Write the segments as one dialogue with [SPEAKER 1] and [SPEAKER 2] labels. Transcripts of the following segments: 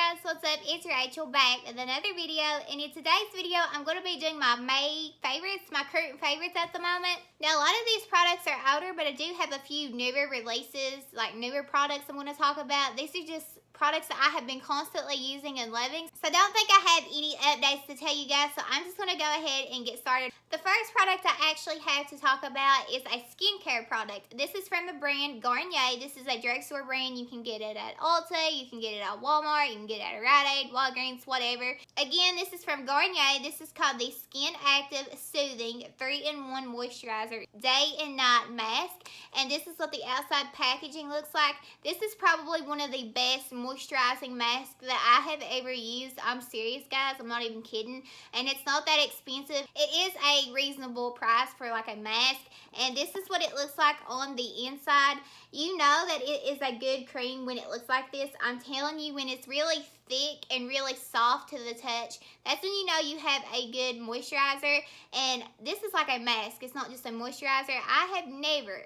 [SPEAKER 1] guys, what's up? It's Rachel back with another video, and in today's video I'm going to be doing my May favorites, my current favorites at the moment. Now a lot of these products are older, but I do have a few newer releases, like newer products I'm going to talk about. These are just products that I have been constantly using and loving, so don't think I have any updates to tell you guys, so I'm just going to go ahead and get started. The first product I actually have to talk about is a skincare product. This is from the brand Garnier. This is a drugstore brand. You can get it at Ulta, you can get it at Walmart, you can get it at Rite Aid, Walgreens, whatever. Again, this is from Garnier. This is called the Skin Active Soothing 3-in-1 Moisturizer Day and Night Mask, and this is what the outside packaging looks like. This is probably one of the best moisturizing masks that I have ever used. I'm serious, guys. I'm not even kidding. And it's not that expensive. It is a reasonable price for like a mask, and this is what it looks like on the inside. You know that it is a good cream when it looks like this. I'm telling you, when it's really thick and really soft to the touch, that's when you know you have a good moisturizer. And this is like a mask. It's not just a moisturizer. I have never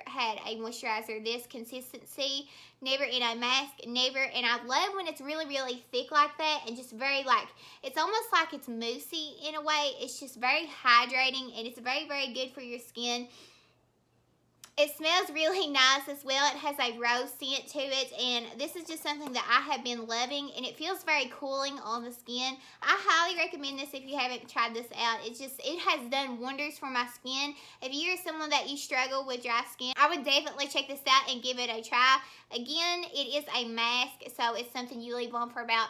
[SPEAKER 1] had a moisturizer this consistency, never in a mask, never. And I love when it's really thick like that, and just very like, it's almost like it's moussey in a way. It's just very hydrating, and it's very good for your skin. It smells really nice as well. It has a rose scent to it, and this is just something that I have been loving, and it feels very cooling on the skin. I highly recommend this if you haven't tried this out. It has done wonders for my skin. If you're someone that you struggle with dry skin, I would definitely check this out and give it a try. Again, it is a mask, so it's something you leave on for about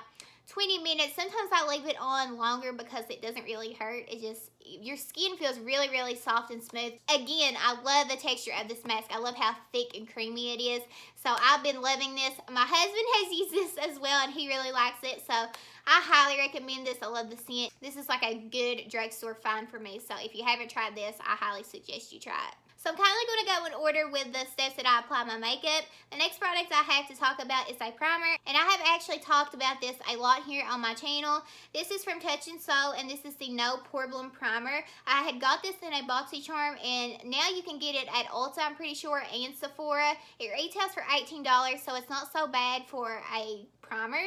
[SPEAKER 1] 20 minutes. Sometimes I leave it on longer because it doesn't really hurt. It just, your skin feels really soft and smooth. Again, I love the texture of this mask. I love how thick and creamy it is. So I've been loving this. My husband has used this as well, and he really likes it. So I highly recommend this. I love the scent. This is like a good drugstore find for me. So if you haven't tried this, I highly suggest you try it. So I'm kind of going to go in order with the steps that I apply my makeup. The next product I have to talk about is a primer, and I have actually talked about this a lot here on my channel. This is from Touch in Sol, and this is the No Problem Primer. I had got this in a BoxyCharm, and now you can get it at Ulta, I'm pretty sure, and Sephora. It retails for $18, so it's not so bad for a primer,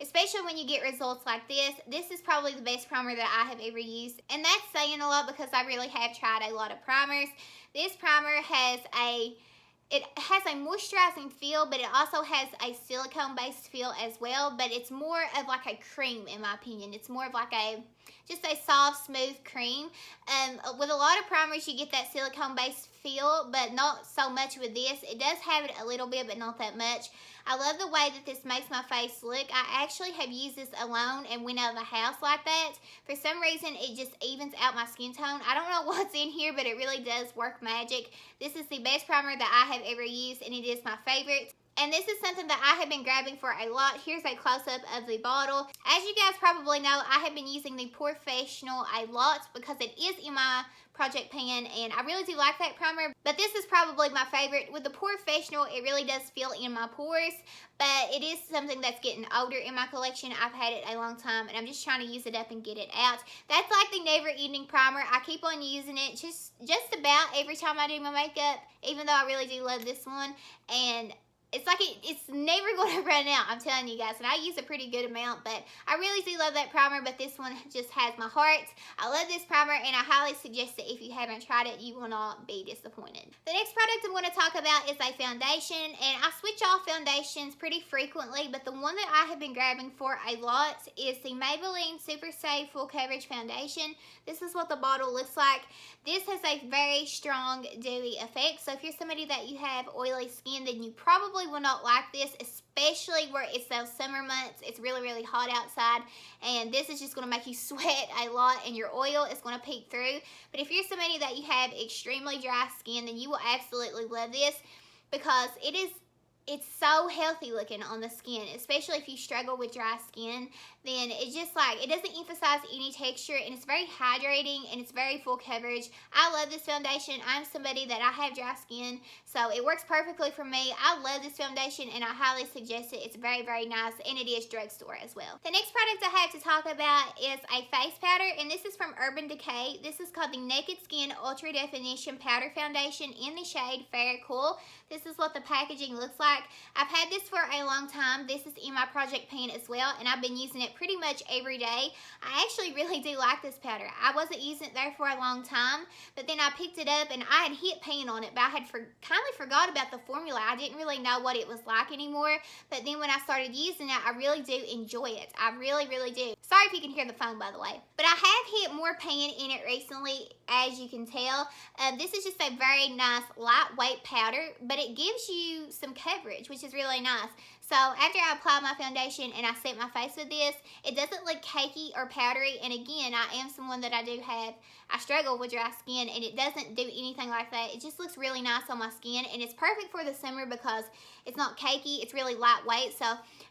[SPEAKER 1] especially when you get results like this. This is probably the best primer that I have ever used, and that's saying a lot because I really have tried a lot of primers. This primer has a moisturizing feel, but it also has a silicone-based feel as well, but it's more of like a cream in my opinion. It's more of like just a soft, smooth cream. With a lot of primers, you get that silicone-based feel, but not so much with this. It does have it a little bit, but not that much. I love the way that this makes my face look. I actually have used this alone and went out of the house like that. For some reason, it just evens out my skin tone. I don't know what's in here, but it really does work magic. This is the best primer that I have ever used, and it is my favorite. And this is something that I have been grabbing for a lot. Here's a close-up of the bottle. As you guys probably know, I have been using the POREfessional a lot because it is in my project pan, and I really do like that primer, but this is probably my favorite. With the POREfessional, it really does feel in my pores, but it is something that's getting older in my collection. I've had it a long time, and I'm just trying to use it up and get it out. That's like the never-ending primer. I keep on using it just about every time I do my makeup, even though I really do love this one, and it's like it's never going to run out, I'm telling you guys. And I use a pretty good amount, but I really do love that primer, but this one just has my heart. I love this primer, and I highly suggest it. If you haven't tried it, you will not be disappointed. The next product I'm going to talk about is a foundation, and I switch off foundations pretty frequently, but the one that I have been grabbing for a lot is the Maybelline Super Stay Full Coverage Foundation. This is what the bottle looks like. This has a very strong dewy effect, so if you're somebody that you have oily skin, then you probably will not like this, especially where it's those summer months. It's really hot outside, and this is just going to make you sweat a lot, and your oil is going to peek through. But if you're somebody that you have extremely dry skin, then you will absolutely love this because it's so healthy looking on the skin, especially if you struggle with dry skin. Then it's just like, it doesn't emphasize any texture, and it's very hydrating, and it's very full coverage. I love this foundation. I'm somebody that I have dry skin, so it works perfectly for me. I love this foundation, and I highly suggest it. It's very nice, and it is drugstore as well. The next product I have to talk about is a face powder, and this is from Urban Decay. This is called the Naked Skin Ultra Definition Powder Foundation in the shade Fair Cool. This is what the packaging looks like. like. I've had this for a long time. This is in my project pan as well, and I've been using it pretty much every day. I actually really do like this powder. I wasn't using it there for a long time, but then I picked it up and I had hit pan on it, but I had kindly forgot about the formula. I didn't really know what it was like anymore, but then when I started using it, I really do enjoy it. I really, really do. Sorry if you can hear the phone, by the way. But I have hit more pan in it recently, as you can tell. This is just a very nice lightweight powder, but it gives you some coverage, which is really nice. So after I apply my foundation and I set my face with this, it doesn't look cakey or powdery. And again, I am someone that I struggle with dry skin, and it doesn't do anything like that. It just looks really nice on my skin, and it's perfect for the summer because it's not cakey. It's really lightweight. So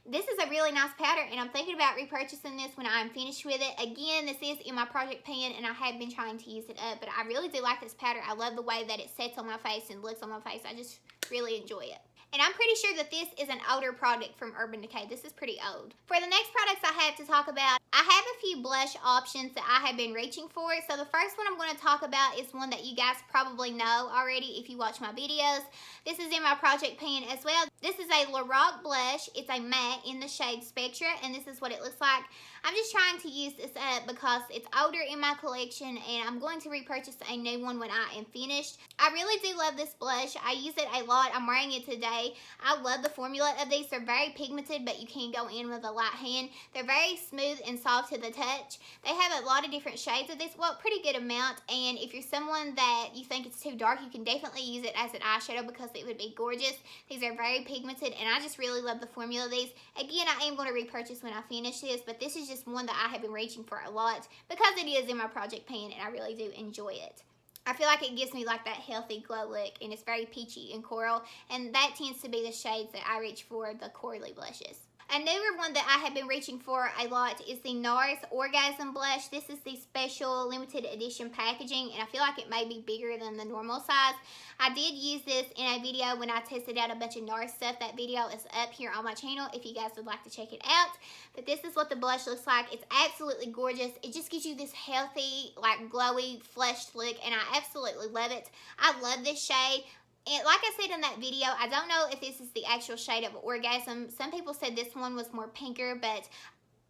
[SPEAKER 1] this is a really nice powder, and I'm thinking about repurchasing this when I'm finished with it. Again, this is in my project pan, and I have been trying to use it up, but I really do like this powder. I love the way that it sets on my face and looks on my face. I just really enjoy it. And I'm pretty sure that this is an older product from Urban Decay. This is pretty old. For the next products I have to talk about, I have a few blush options that I have been reaching for. So the first one I'm going to talk about is one that you guys probably know already if you watch my videos. This is in my project pan as well. This is a Lorac blush. It's a matte in the shade Spectra, and this is what it looks like. I'm just trying to use this up because it's older in my collection, and I'm going to repurchase a new one when I am finished. I really do love this blush. I use it a lot. I'm wearing it today. I love the formula of these. They're very pigmented, but you can go in with a light hand. They're very smooth and soft to the touch. They have a lot of different shades of this, well, pretty good amount, and if you're someone that you think it's too dark, you can definitely use it as an eyeshadow because it would be gorgeous. These are very pigmented, and I just really love the formula of these. Again, I am going to repurchase when I finish this, but this is just one that I have been reaching for a lot because it is in my project pan, and I really do enjoy it. I feel like it gives me like that healthy glow look, and it's very peachy and coral, and that tends to be the shades that I reach for, the corally blushes. A newer one that I have been reaching for a lot is the NARS Orgasm Blush. This is the special limited edition packaging, and I feel like it may be bigger than the normal size. I did use this in a video when I tested out a bunch of NARS stuff. That video is up here on my channel if you guys would like to check it out. But this is what the blush looks like. It's absolutely gorgeous. It just gives you this healthy, like glowy, flushed look, and I absolutely love it. I love this shade. And like I said in that video, I don't know if this is the actual shade of Orgasm. Some people said this one was more pinker, but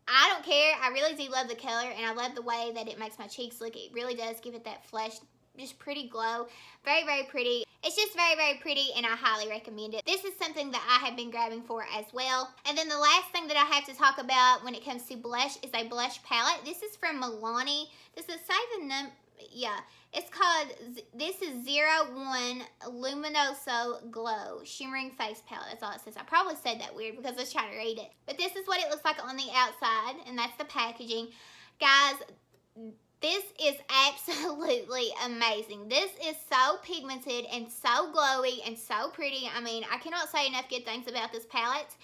[SPEAKER 1] I don't care. I really do love the color, and I love the way that it makes my cheeks look. It really does give it that flushed, just pretty glow. Very, very pretty. It's just very, very pretty, and I highly recommend it. This is something that I have been grabbing for as well. And then the last thing that I have to talk about when it comes to blush is a blush palette. This is from Milani. Does it say the number? Yeah. It's called, this is 01 Luminoso Glow Shimmering Face Palette. That's all it says. I probably said that weird because I was trying to read it. But this is what it looks like on the outside, and that's the packaging. Guys, this is absolutely amazing. This is so pigmented and so glowy and so pretty. I mean, I cannot say enough good things about this palette.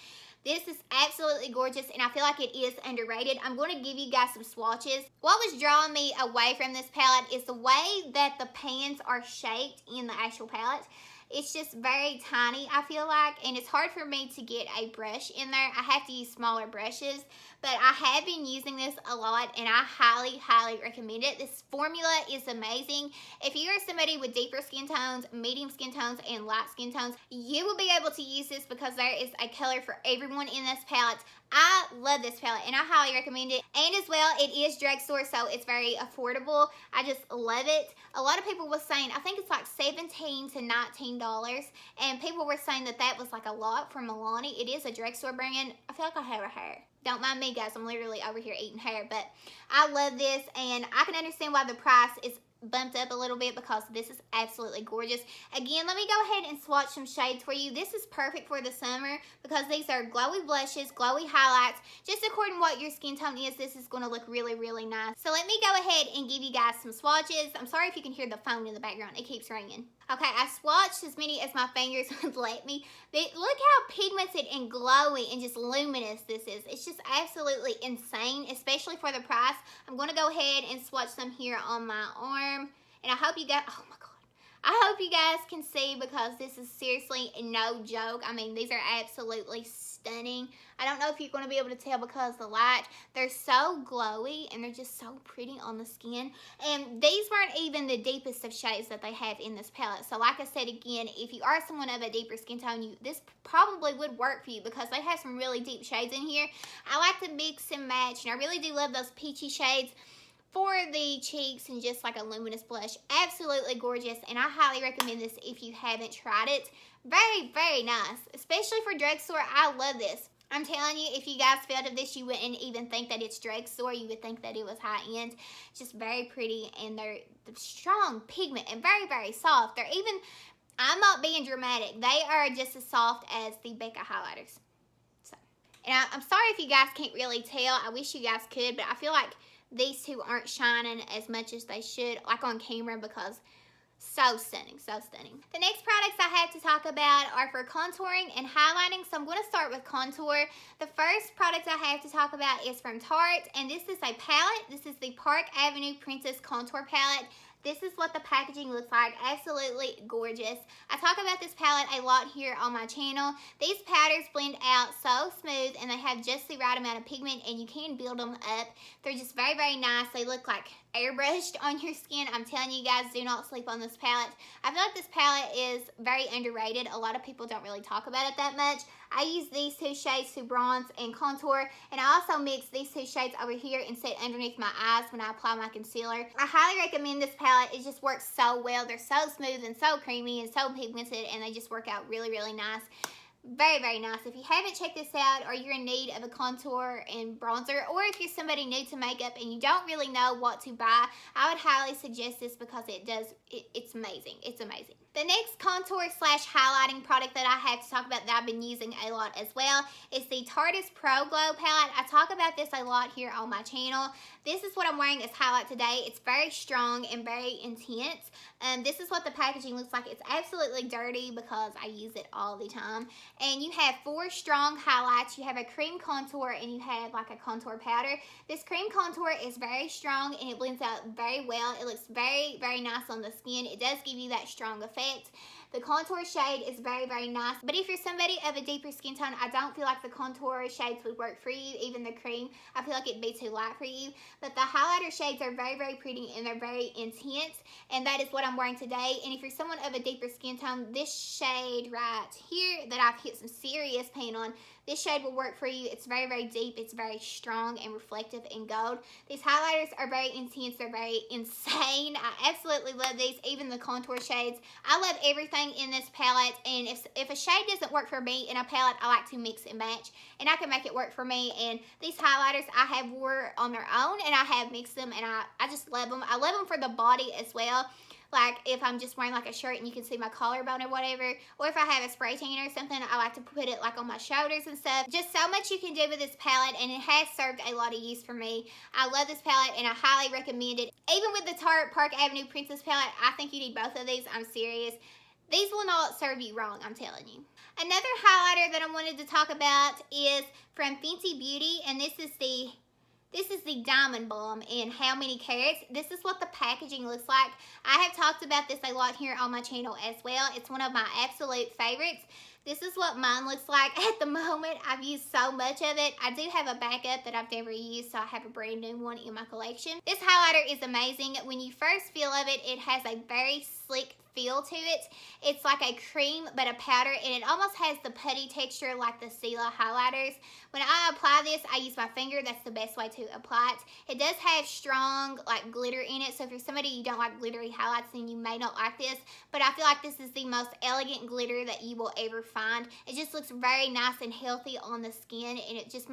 [SPEAKER 1] This is absolutely gorgeous, and I feel like it is underrated. I'm going to give you guys some swatches. What was drawing me away from this palette is the way that the pans are shaped in the actual palette. It's just very tiny, I feel like, and it's hard for me to get a brush in there. I have to use smaller brushes, but I have been using this a lot, and I highly, highly recommend it. This formula is amazing. If you are somebody with deeper skin tones, medium skin tones, and light skin tones, you will be able to use this because there is a color for everyone in this palette. I love this palette, and I highly recommend it. And as well, it is drugstore, so it's very affordable. I just love it. A lot of people were saying, I think it's like $17 to $19, and people were saying that that was like a lot from Milani. It is a drugstore brand. I feel like I have a hair. Don't mind me, guys. I'm literally over here eating hair, but I love this, and I can understand why the price is bumped up a little bit because this is absolutely gorgeous. Again, let me go ahead and swatch some shades for you. This is perfect for the summer because these are glowy blushes, glowy highlights. Just according to what your skin tone is, this is going to look really, really nice. So let me go ahead and give you guys some swatches. I'm sorry if you can hear the phone in the background. It keeps ringing. Okay, I swatched as many as my fingers would let me. But look how pigmented and glowy and just luminous this is. It's just absolutely insane, especially for the price. I'm going to go ahead and swatch some here on my arm. And I hope you guys, oh my God. I hope you guys can see because this is seriously no joke. I mean, these are absolutely stunning. I don't know if you're going to be able to tell because of the light. They're so glowy and they're just so pretty on the skin. And these weren't even the deepest of shades that they have in this palette. So like I said again, if you are someone of a deeper skin tone, this probably would work for you because they have some really deep shades in here. I like to mix and match, and I really do love those peachy shades for the cheeks and just like a luminous blush. Absolutely gorgeous, and I highly recommend this if you haven't tried it. Very, very nice, especially for drugstore. I love this. I'm telling you, if you guys felt of this, you wouldn't even think that it's drugstore. You would think that it was high end. Just very pretty, and they're strong pigment and very, very soft. They're even, I'm not being dramatic, they are just as soft as the Becca highlighters. So, and I'm sorry if you guys can't really tell. I wish you guys could, but I feel like these two aren't shining as much as they should, like on camera, because so stunning, so stunning. The next products I have to talk about are for contouring and highlighting, so I'm going to start with contour. The first product I have to talk about is from Tarte, and this is a palette. This is the Park Avenue Princess Contour Palette. This is what the packaging looks like. Absolutely gorgeous. I talk about this palette a lot here on my channel. These powders blend out so smooth, and they have just the right amount of pigment, and you can build them up. They're just very, very nice. They look like airbrushed on your skin. I'm telling you guys, do not sleep on this palette. I feel like this palette is very underrated. A lot of people don't really talk about it that much. I use these two shades to bronze and contour, and I also mix these two shades over here and set underneath my eyes when I apply my concealer. I highly recommend this palette. It just works so well. They're so smooth and so creamy and so pigmented, and they just work out really, really nice. Very, very nice. If you haven't checked this out, or you're in need of a contour and bronzer, or if you're somebody new to makeup and you don't really know what to buy, I would highly suggest this because it's amazing. It's amazing. The next contour slash highlighting product that I have to talk about that I've been using a lot as well is the Tarte's Pro Glow palette. I talk about this a lot here on my channel. This is what I'm wearing as highlight today. It's very strong and very intense. This is what the packaging looks like. It's absolutely dirty because I use it all the time. And you have 4 strong highlights. You have a cream contour and you have like a contour powder. This cream contour is very strong and it blends out very well. It looks very, very nice on the skin. It does give you that strong effect. The contour shade is very, very nice, but if you're somebody of a deeper skin tone, I don't feel like the contour shades would work for you. Even the cream, I feel like it'd be too light for you. But the highlighter shades are very, very pretty and they're very intense, and that is what I'm wearing today. And if you're someone of a deeper skin tone, this shade right here that I've hit some serious paint on, this shade will work for you. It's very, very deep. It's very strong and reflective in gold. These highlighters are very intense. They're very insane. I absolutely love these, even the contour shades. I love everything in this palette, and if a shade doesn't work for me in a palette, I like to mix and match, and I can make it work for me. And these highlighters I have wore on their own, and I have mixed them, and I just love them. I love them for the body as well. Like if I'm just wearing like a shirt and you can see my collarbone or whatever, or if I have a spray tan or something, I like to put it like on my shoulders and stuff. Just so much you can do with this palette, and it has served a lot of use for me. I love this palette and I highly recommend it. Even with the Tarte Park Avenue Princess palette, I think you need both of these. I'm serious. These will not serve you wrong, I'm telling you. Another highlighter that I wanted to talk about is from Fenty Beauty, and this is the Diamond Bomb in How Many Carats. This is what the packaging looks like. I have talked about this a lot here on my channel as well. It's one of my absolute favorites. This is what mine looks like at the moment. I've used so much of it. I do have a backup that I've never used, so I have a brand new one in my collection. This highlighter is amazing. When you first feel of it, it has a very slick feel to it. It's like a cream but a powder, and it almost has the putty texture like the Stila highlighters. When I apply this, I use my finger. That's the best way to apply it. It does have strong like glitter in it, so if you're somebody you don't like glittery highlights, then you may not like this, but I feel like this is the most elegant glitter that you will ever find. It just looks very nice and healthy on the skin, and it's just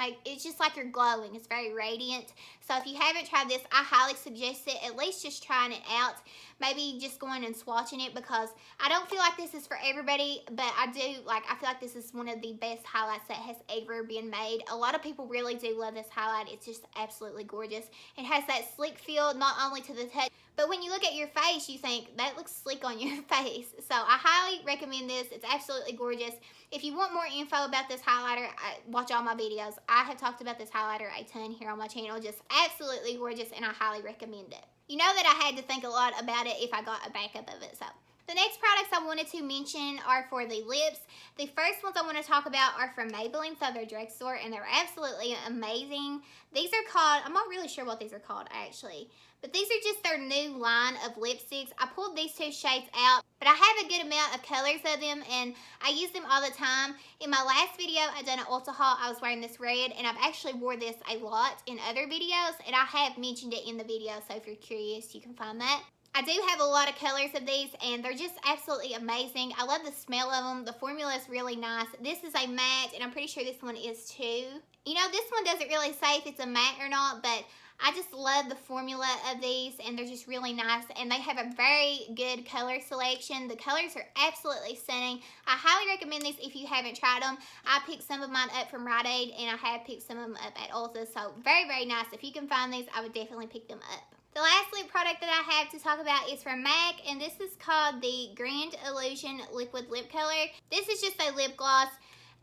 [SPEAKER 1] like you're glowing. It's very radiant. So if you haven't tried this, I highly suggest it. At least just trying it out. Maybe just going and swatching it, because I don't feel like this is for everybody, but I feel like this is one of the best highlights that has ever been made. A lot of people really do love this highlight. It's just absolutely gorgeous. It has that sleek feel, not only to the touch, but when you look at your face, you think, that looks sleek on your face. So I highly recommend this. It's absolutely gorgeous. If you want more info about this highlighter, watch all my videos. I have talked about this highlighter a ton here on my channel. Just absolutely gorgeous, and I highly recommend it. You know that I had to think a lot about it if I got a backup of it, so The next products I wanted to mention are for the lips. The first ones I want to talk about are from Maybelline, so they're drugstore, and they're absolutely amazing. These are called, I'm not really sure what these are called actually, but these are just their new line of lipsticks. I pulled these two shades out, but I have a good amount of colors of them, and I use them all the time. In my last video I done an Ulta haul, I was wearing this red, and I've actually wore this a lot in other videos, and I have mentioned it in the video, so if you're curious, you can find that. I do have a lot of colors of these, and they're just absolutely amazing. I love the smell of them. The formula is really nice. This is a matte, and I'm pretty sure this one is too. You know, this one doesn't really say if it's a matte or not, but I just love the formula of these, and they're just really nice, and they have a very good color selection. The colors are absolutely stunning. I highly recommend these if you haven't tried them. I picked some of mine up from Rite Aid, and I have picked some of them up at Ulta, so very, very nice. If you can find these, I would definitely pick them up. The last lip product that I have to talk about is from MAC, and this is called the Grand Illusion Liquid Lip Color. This is just a lip gloss,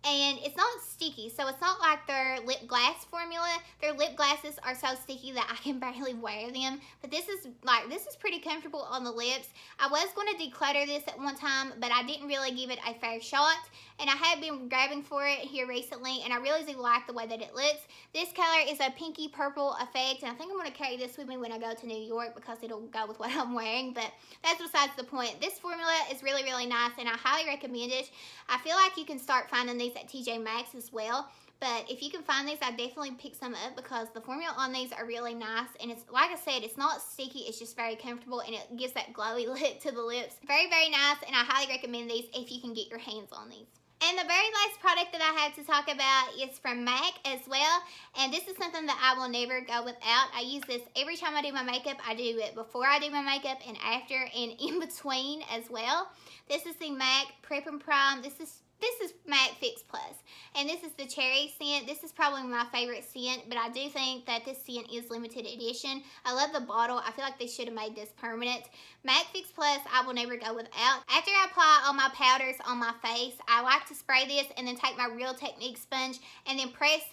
[SPEAKER 1] and it's not sticky, so it's not like their lip glass formula. Their lip glasses are so sticky that I can barely wear them, but this is pretty comfortable on the lips. I was going to declutter this at one time, but I didn't really give it a fair shot, and I have been grabbing for it here recently, and I really do like the way that it looks. This color is a pinky purple effect, and I think I'm going to carry this with me when I go to New York because it'll go with what I'm wearing, but that's besides the point. This formula is really, really nice, and I highly recommend it. I feel like you can start finding these at TJ Maxx as well, but if you can find these, I definitely pick some up because the formula on these are really nice, and it's, like I said, it's not sticky, it's just very comfortable, and it gives that glowy look to the lips. Very, very nice, and I highly recommend these if you can get your hands on these. And the very last product that I have to talk about is from MAC as well, and this is something that I will never go without. I use this every time I do my makeup. I do it before I do my makeup and after and in between as well. This is the MAC Prep and Prime. This is MAC Fix Plus, and this is the cherry scent. This is probably my favorite scent, but I do think that this scent is limited edition. I love the bottle. I feel like they should have made this permanent. MAC Fix Plus, I will never go without. After I apply all my powders on my face, I like to spray this and then take my Real Technique sponge and then press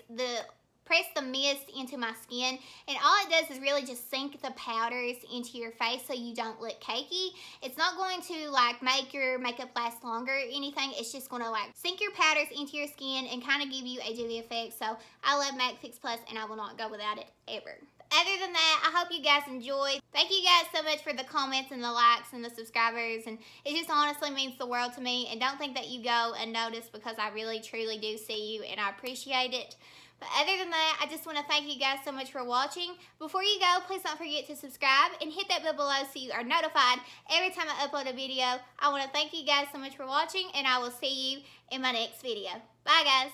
[SPEAKER 1] the mist into my skin, and all it does is really just sink the powders into your face so you don't look cakey. It's not going to like make your makeup last longer or anything. It's just going to like sink your powders into your skin and kind of give you a dewy effect. So I love MAC Fix Plus, and I will not go without it ever. Other than that, I hope you guys enjoyed. Thank you guys so much for the comments and the likes and the subscribers, and it just honestly means the world to me. And don't think that you go unnoticed because I really truly do see you, and I appreciate it. But other than that, I just want to thank you guys so much for watching. Before you go, please don't forget to subscribe and hit that bell below so you are notified every time I upload a video. I want to thank you guys so much for watching, and I will see you in my next video. Bye, guys.